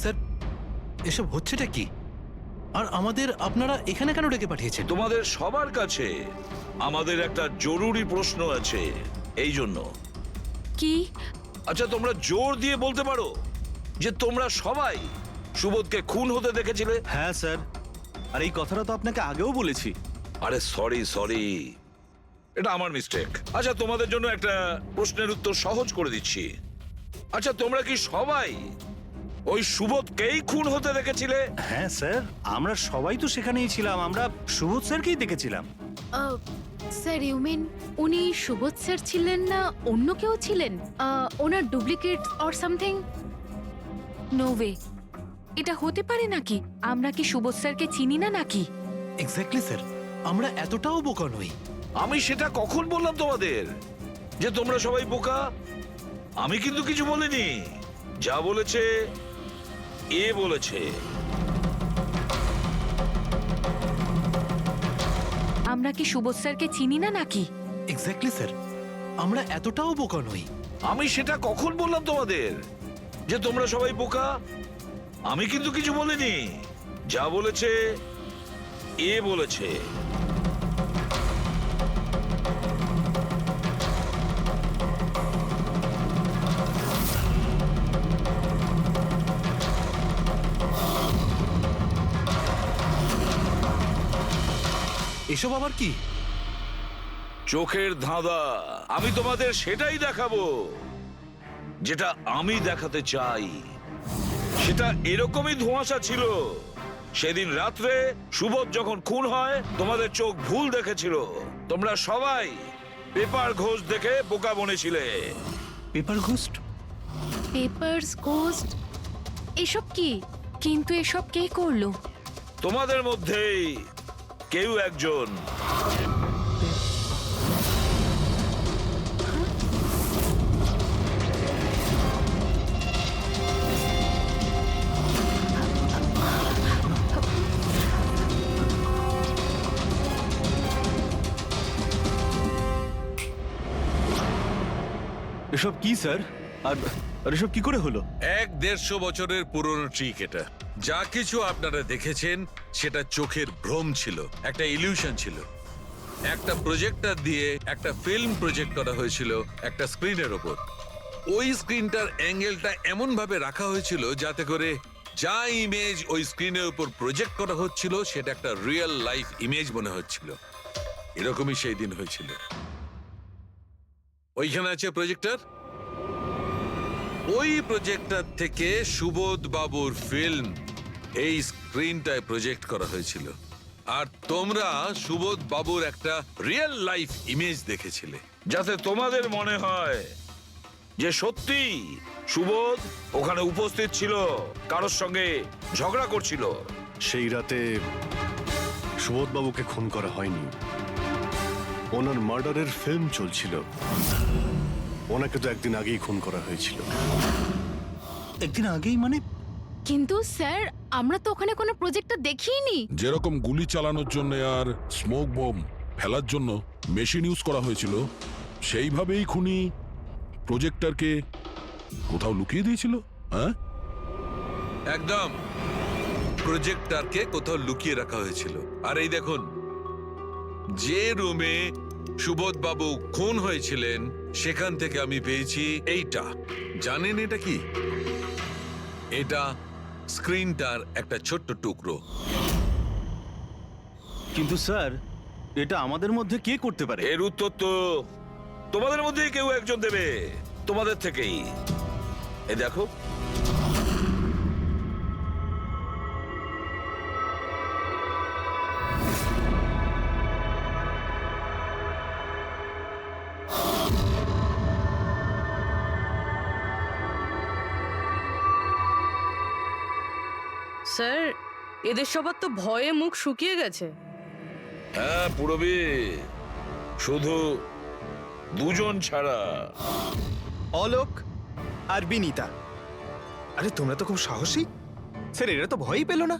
স্যার, এসব হচ্ছেটা কি? আর আমাদের আপনারা এখানে কেন ডেকে পাঠিয়েছেন? তোমাদের সবার কাছে আমাদের একটা জরুরি প্রশ্ন আছে, এই জন্য। কি? আচ্ছা, তোমরা জোর দিয়ে বলতে পারো যে তোমরা সবাই সুবোধকে খুন হতে দেখেছিলে? হ্যাঁ স্যার, আর এই কথাটা তো আপনাকে আগেও বলেছি। আরে সরি, এটা আমার মিস্টেক। আচ্ছা, তোমাদের জন্য একটা প্রশ্নের উত্তর সহজ করে দিচ্ছি। আচ্ছা, তোমরা কি সবাই ওই সুবোধকেই খুন হতে দেখেছিলে? হ্যাঁ স্যার, আমরা সবাই তো সেখানেই ছিলাম, আমরা সুবোধ স্যারকেই দেখেছিলাম। স্যার ইউ মিন উনি সুবোধ স্যার ছিলেন না অন্য কেউ ছিলেন? ওনার duplicate or something? No way, এটা হতে পারে নাকি? আমরা কি সুবোধ স্যারকে চিনি না নাকি? এক্স্যাক্টলি স্যার, আমরা এতটাও বোকা নই। আমি সেটা কখন বললাম তোমাদের যে তোমরা সবাই বোকা? আমি কিন্তু কিছু বলিনি, যা বলেছে এ বলেছে। আমরা কি সুবোধ স্যারকে চিনি না নাকি? এক্স্যাক্টলি স্যার, আমরা এতটাও বোকা নই। আমি সেটা কখন বললাম তোমাদের যে তোমরা সবাই বোকা? আমি কিন্তু কিছু বলিনি। যা বলেছে এ বলেছে। এসব আবার কি? চোখের ধাঁধা। আমি তোমাদের সেটাই দেখাবো যেটা আমি দেখাতে চাই। সেটা এরকমই ধোঁয়াশা ছিল। সেদিন রাত্রে সুবোধ যখন খুন হয় তোমাদের চোখ ভুল দেখেছিল। তোমরা সবাই পেপার ঘোষ দেখে বোকা বনেছিলে। Paper ghost? পেপারস গোস্ট এসব কি? কিন্তু এসব কে করলো? তোমাদের মধ্যেই কেউ একজন। এসব কি স্যার? আর এসব কি করে হলো? 1-150 বছরের পুরনো ট্রিক এটা। যা কিছু আপনারা দেখেছেন সেটা চোখের ভ্রম ছিল, একটা ইলিউশন ছিল। একটা প্রজেক্টর দিয়ে একটা ফিল্ম প্রজেক্ট করা হয়েছিল একটা স্ক্রিনের ওপর। ওই স্ক্রিনটার অ্যাঙ্গেলটা এমন ভাবে রাখা হয়েছিল যাতে করে যা ইমেজ ওই স্ক্রিনের উপর প্রজেক্ট করা হচ্ছিল সেটা একটা রিয়েল লাইফ ইমেজ মনে হচ্ছিল। এরকমই সেই দিন হয়েছিল। ওইখানে আছে প্রজেক্টর। ওই প্রজেক্টর থেকে সুবোধ বাবুর ফিল্ম এই স্ক্রিনটায় প্রজেক্ট করা হয়েছিল। আর তোমরা সুবোধ বাবুর একটা রিয়েল লাইফ ইমেজ দেখেছিলে। যাতে তোমাদের মনে হয় যে সত্যি সুবোধ ওখানে উপস্থিত ছিল, কারোর সঙ্গে ঝগড়া করছিল। সেই রাতে সুবোধবাবুকে খুন করা হয়নি, ওনার মার্ডারের ফিল্ম চলছিল। ওনাকে তো একদিন আগেই খুন করা হয়েছিল। একদিন আগেই মানে? কিন্তু স্যার আমরা তো ওখানে কোনো প্রজেক্টর দেখিনি। যেরকম গুলি চালানোর জন্য আর স্মোক বম ফেলার জন্য মেশিন ইউজ করা হয়েছিল, সেইভাবেই খুনি প্রজেক্টরকে কোথাও লুকিয়ে দিয়েছিল। হ্যাঁ, একদম। প্রজেক্টরকে কোথাও লুকিয়ে রাখা হয়েছিল। আর এই দেখুন, যে রুমে সুবোধ বাবু খুন হয়েছিলেন সেখান থেকে আমি পেয়েছি এইটা। জানেন এটা কি? এটা স্ক্রিনটার একটা ছোট্ট টুকরো। কিন্তু স্যার এটা আমাদের মধ্যে কে করতে পারে? এর উত্তর তো তোমাদের মধ্যেই কেউ একজন দেবে, তোমাদের থেকেই। এ দেখো, স্যার এদের সবার তো ভয়ে মুখ শুকিয়ে গেছে। হ্যাঁ পুরবী, শুধু দুজন ছাড়া। অলোক আর বিনীতা। আরে তোমরা তো খুব সাহসী। স্যার এরা তো ভয়ই পেল না।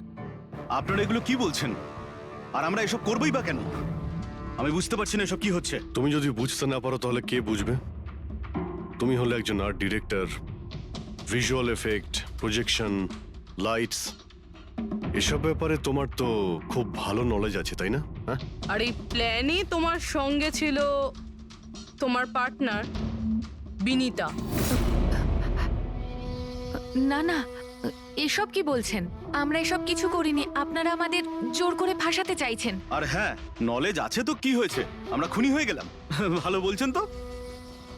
আপনারা এগুলো কি বলছেন? আর আমরা এসব করবোই বা কেন? আমি বুঝতে পারছি না এসব কি হচ্ছে। তুমি যদি বুঝতে না পারো তাহলে কে বুঝবে? তুমি হলে একজন art director. Visual effect, projection, lights, এসব ব্যাপারে তোমার তো খুব ভালো নলেজ আছে, তাই না? হ্যাঁ, আর এই প্ল্যানে তোমার সঙ্গে ছিল তোমার পার্টনার বিনীতা। না না, এসব কি বলছেন? আমরা এসব কিছু করিনি। আপনারা আমাদের জোর করে ফাঁসাতে চাইছেন। আর হ্যাঁ, নলেজ আছে তো কি হয়েছে? আমরা খুনি হয়ে গেলাম। ভালো বলছেন তো।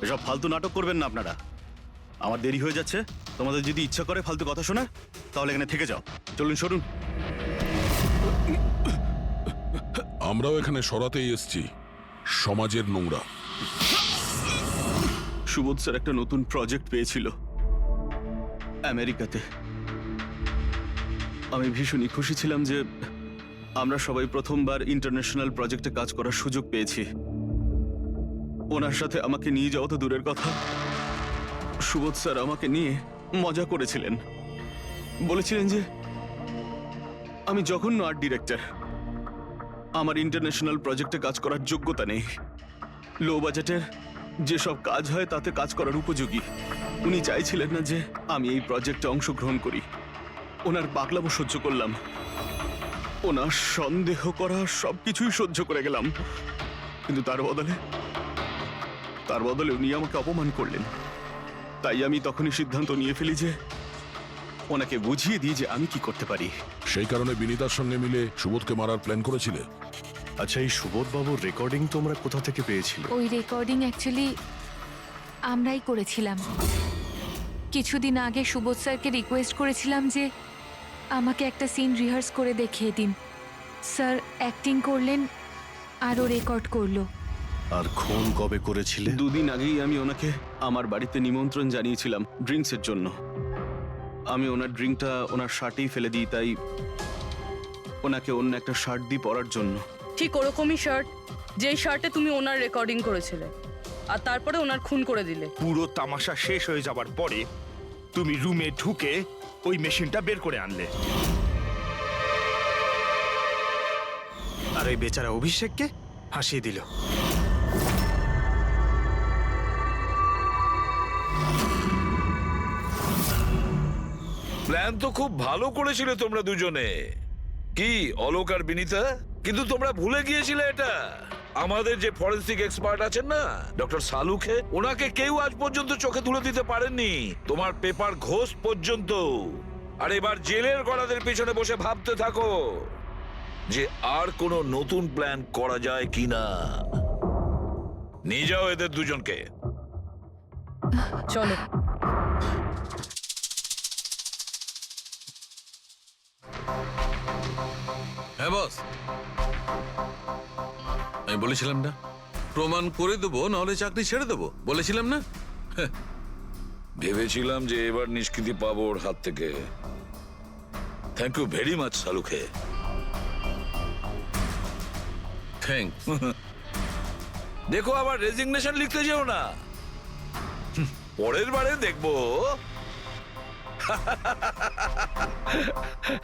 এসব ফালতু নাটক করবেন না আপনারা। আমার দেরি হয়ে যাচ্ছে। তোমাদের যদি ইচ্ছা করে ফালতু কথা শোনার, তাহলে এখানে থেকে যাও। চলুন, সরুন। আমরাও এখানে সরাতেই এসেছি সমাজের নোংরা। সুবোধ স্যার একটা নতুন প্রজেক্ট পেয়েছিল আমেরিকাতে। আমি ভীষণই খুশি ছিলাম যে আমরা সবাই প্রথমবার ইন্টারন্যাশনাল প্রজেক্টে কাজ করার সুযোগ পেয়েছি। ওনার সাথে আমাকে নিয়ে যাওয়া তো দূরের কথা, সুবোধ স্যার আমাকে নিয়ে মজা করেছিলেন। বলেছিলেন যে আমি জঘন্য আর্ট ডিরেক্টর, আমার ইন্টারন্যাশনাল প্রজেক্টে কাজ করার যোগ্যতা নেই। লো বাজেটের যেসব কাজ হয় তাতে কাজ করার উপযোগী। উনি চাইছিলেন না যে আমি এই প্রজেক্টে অংশগ্রহণ করি। ওনার পাগলামো সহ্য করলাম, ওনার সন্দেহ করা সবকিছুই সহ্য করে গেলাম, কিন্তু তার বদলে উনি আমাকে অপমান করলেন। তাই আমি তখনই সিদ্ধান্ত নিয়ে ফেলি যে ওনাকে বুঝিয়ে দিই যে আমি কি করতে পারি। সেই কারণে বিনীতার সঙ্গে মিলে সুবোধকে মারার প্ল্যান করেছিলে? আচ্ছা, এই সুবোধ বাবুর রেকর্ডিং তোমরা কোথা থেকে পেয়েছিলে? ওই রেকর্ডিং অ্যাকচুয়ালি আমরাই করেছিলাম। কিছুদিন আগে সুবোধ স্যারকে রিকোয়েস্ট করেছিলাম যে আমাকে একটা সিন রিহার্স করে দেখিয়ে দিন। স্যার অ্যাক্টিং করলেন আরও রেকর্ড করলো। আর খুন কবে করেছিলে? 2 দিন আগেই আমি ওনাকে আমার বাড়িতে নিমন্ত্রণ জানিয়েছিলাম ড্রিঙ্কসের জন্য। আমি ওনার ড্রিঙ্কটা ওনার শার্টেই ফেলে দিই, তাই ওনাকে অন্য একটা শার্ট দিয়ে পরার জন্য। ঠিক ওরকমই শার্ট যেই শার্টে তুমি ওনার রেকর্ডিং করেছিলে, আর তারপরে ওনার খুন করে দিলে। পুরো তামাশা শেষ হয়ে যাবার পরে তুমি রুমে ঢুকে ওই মেশিনটা বের করে আনলে। আর ওই বেচারা অভিষেককে ফাঁসিয়ে দিল। প্ল্যান তো খুব ভালো করেছিলে তোমরা দুজনে, কি অলোক আর বিনীতা, কিন্তু তোমরা ভুলে গিয়েছিলে এটা। আমাদের যে ফরেন্সিক এক্সপার্ট আছেন না, ডক্টর সালুখে, ওনাকে কেউ আজ পর্যন্ত চোখে তুলে দিতে পারেননি, তোমার পেপার ঘোষ পর্যন্ত। আর এবার জেলের গড়াদের পিছনে বসে ভাবতে থাকো যে আর কোনো নতুন প্ল্যান করা যায় কিনা। নিয়ে যাও এদের দুজনকে। চলো। হ্যাঁ বস, আমি বলেছিলাম না প্রমাণ করে দেবো, নাহলে চাকরি ছেড়ে দেবো, বলেছিলাম না? ভেবেছিলাম যে এবার নিষ্কৃতি পাবো ওর হাত থেকে। থ্যাংক ইউ ভেরি মাচ সালুখে। থ্যাংক। দেখো আবার রেজিগনেশন লিখতে যেও না, পরের বারে দেখবো।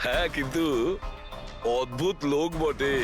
হ্যাঁ, কিন্তু অদ্ভুত লোক বটে।